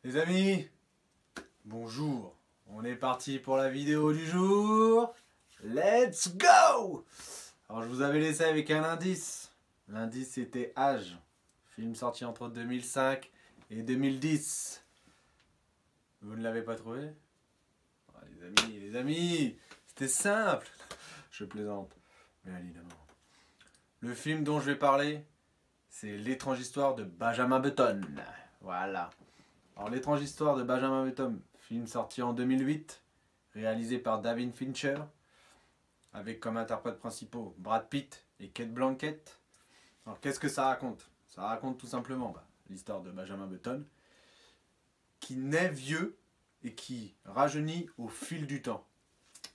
Les amis, bonjour. On est parti pour la vidéo du jour. Let's go! Alors je vous avais laissé avec un indice. L'indice c'était Âge. Film sorti entre 2005 et 2010. Vous ne l'avez pas trouvé? Ah, les amis, c'était simple. Je plaisante. Mais évidemment. Le film dont je vais parler, c'est L'étrange histoire de Benjamin Button. Voilà. Alors, L'étrange histoire de Benjamin Button, film sorti en 2008, réalisé par David Fincher, avec comme interprètes principaux Brad Pitt et Kate Blanchett. Alors, qu'est-ce que ça raconte? Ça raconte tout simplement l'histoire de Benjamin Button, qui naît vieux et qui rajeunit au fil du temps.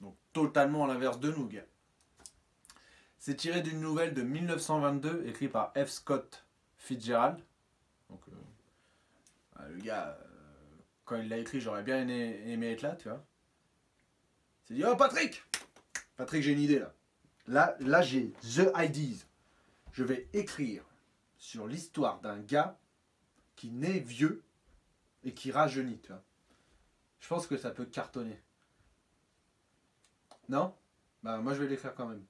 Donc, totalement à l'inverse de nous, gars. C'est tiré d'une nouvelle de 1922, écrite par F. Scott Fitzgerald. Donc, le gars, quand il l'a écrit, j'aurais bien aimé être là, tu vois. Il s'est dit, oh Patrick, j'ai une idée là. Là j'ai the ideas. Je vais écrire sur l'histoire d'un gars qui naît vieux et qui rajeunit, tu vois. Je pense que ça peut cartonner. Non? Bah moi je vais l'écrire quand même.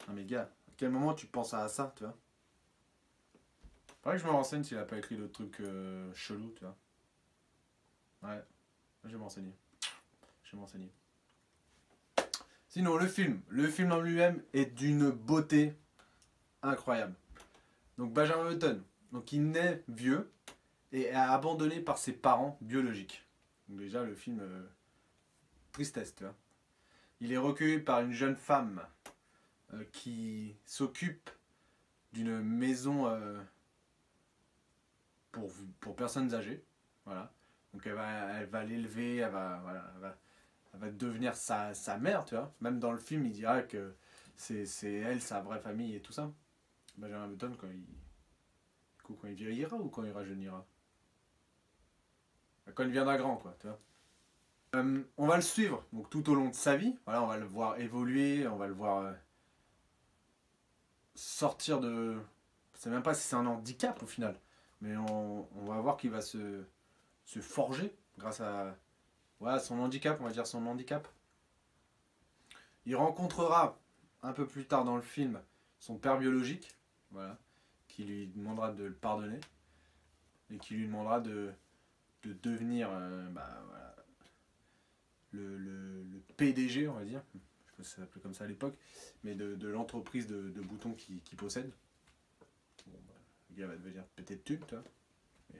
Non mais gars, à quel moment tu penses à ça, tu vois? Faudrait que je me renseigne s'il a pas écrit d'autres trucs chelous, tu vois. Ouais, je vais m'enseigner. Sinon, le film en lui-même est d'une beauté incroyable. Donc Benjamin Button, donc il naît vieux et est abandonné par ses parents biologiques. Donc déjà le film tristesse, tu vois. Il est recueilli par une jeune femme qui s'occupe d'une maison pour personnes âgées, voilà. Donc elle va l'élever, elle va devenir sa mère, tu vois. Même dans le film, il dira que c'est elle, sa vraie famille et tout ça. Benjamin Button, quand il vieillira ou quand il rajeunira? Quand il viendra grand, quoi, tu vois. On va le suivre donc, tout au long de sa vie. Voilà, on va le voir évoluer, on va le voir sortir de... Je sais même pas si c'est un handicap au final. Mais on va voir qu'il va se forger grâce à voilà, son handicap, on va dire son handicap. Il rencontrera un peu plus tard dans le film son père biologique, voilà, qui lui demandera de le pardonner et qui lui demandera de devenir voilà, le PDG, on va dire. Je sais pas si ça s'appelait comme ça à l'époque, mais de l'entreprise de boutons qu'il possède. Bon, le gars va devenir peut-être tube, tu vois. Mais,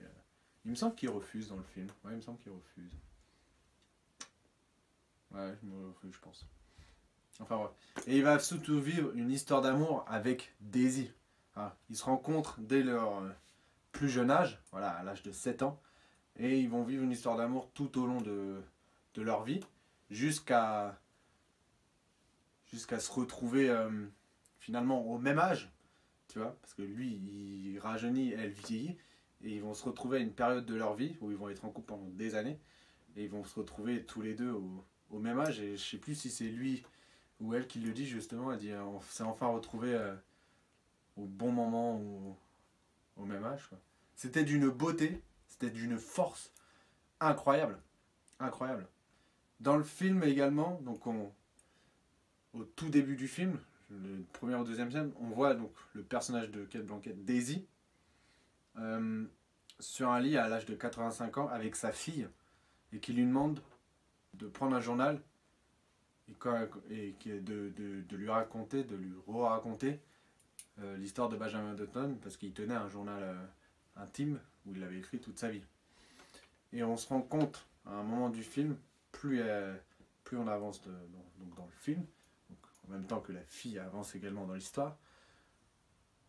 il me semble qu'il refuse dans le film. Ouais, il me semble qu'il refuse. Ouais, je pense. Enfin ouais. Et il va surtout vivre une histoire d'amour avec Daisy. Hein, ils se rencontrent dès leur plus jeune âge, voilà, à l'âge de 7 ans. Et ils vont vivre une histoire d'amour tout au long de leur vie, jusqu'à se retrouver finalement au même âge, tu vois, parce que lui, il rajeunit, elle vieillit, et ils vont se retrouver à une période de leur vie où ils vont être en couple pendant des années, et ils vont se retrouver tous les deux au même âge, et je sais plus si c'est lui ou elle qui le dit justement, elle dit on s'est enfin retrouvé au bon moment ou au même âge, quoi. C'était d'une beauté, c'était d'une force incroyable, incroyable. Dans le film également, donc au tout début du film, le premier ou deuxième scène, on voit donc le personnage de Kate Blanchett, Daisy, sur un lit à l'âge de 85 ans avec sa fille et qui lui demande de prendre un journal et de lui raconter, de lui re-raconter l'histoire de Benjamin Button parce qu'il tenait un journal intime où il avait écrit toute sa vie. Et on se rend compte à un moment du film, plus on avance dans le film, donc en même temps que la fille avance également dans l'histoire,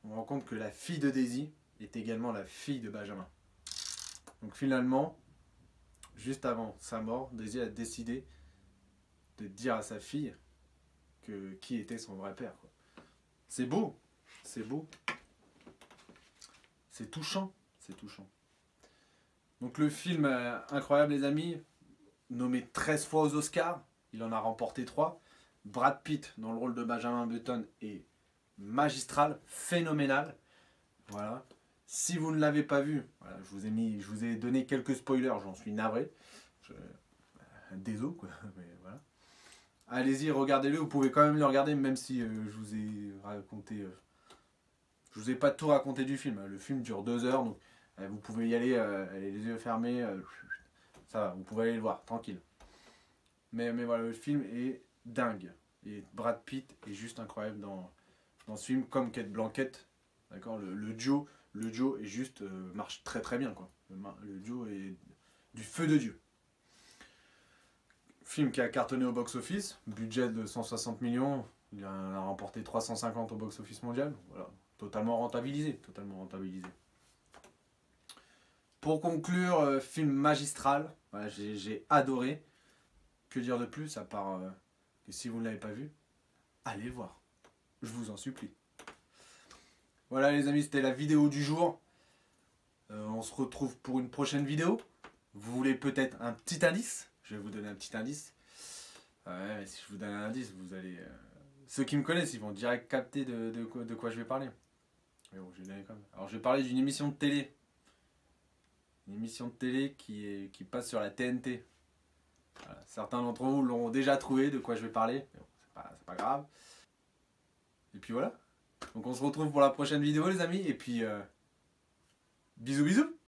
on rend compte que la fille de Daisy est également la fille de Benjamin. Donc finalement, juste avant sa mort, Daisy a décidé de dire à sa fille qui était son vrai père, quoi. C'est beau, c'est beau, c'est touchant, c'est touchant. Donc le film incroyable les amis, nommé 13 fois aux Oscars, il en a remporté 3. Brad Pitt dans le rôle de Benjamin Button est magistral, phénoménal. Voilà. Si vous ne l'avez pas vu, voilà, je vous ai donné quelques spoilers, j'en suis navré. Désolé quoi, mais voilà. Allez-y, regardez-le, vous pouvez quand même le regarder, même si je vous ai raconté... je vous ai pas tout raconté du film. Le film dure 2 heures, donc vous pouvez y aller, les yeux fermés, ça va, vous pouvez aller le voir, tranquille. Mais voilà, le film est dingue. Et Brad Pitt est juste incroyable dans ce film, comme Cate Blanchett. D'accord, le duo est juste, marche très très bien, quoi. Le duo est du feu de Dieu. Film qui a cartonné au box-office, budget de 160 millions, il a remporté 350 au box-office mondial. Voilà, totalement rentabilisé, totalement rentabilisé. Pour conclure, film magistral, voilà, j'ai adoré. Que dire de plus à part que si vous ne l'avez pas vu, allez le voir. Je vous en supplie. Voilà les amis, c'était la vidéo du jour. On se retrouve pour une prochaine vidéo. Vous voulez peut-être un petit indice? Je vais vous donner un petit indice. Ouais, si je vous donne un indice, vous allez... ceux qui me connaissent, ils vont direct capter de quoi je vais parler. Mais bon, je vais donner quand même. Alors je vais parler d'une émission de télé. Une émission de télé qui passe sur la TNT. Voilà. Certains d'entre vous l'ont déjà trouvé de quoi je vais parler. Mais bon, c'est pas grave. Et puis voilà. Donc on se retrouve pour la prochaine vidéo les amis. Et puis bisous bisous.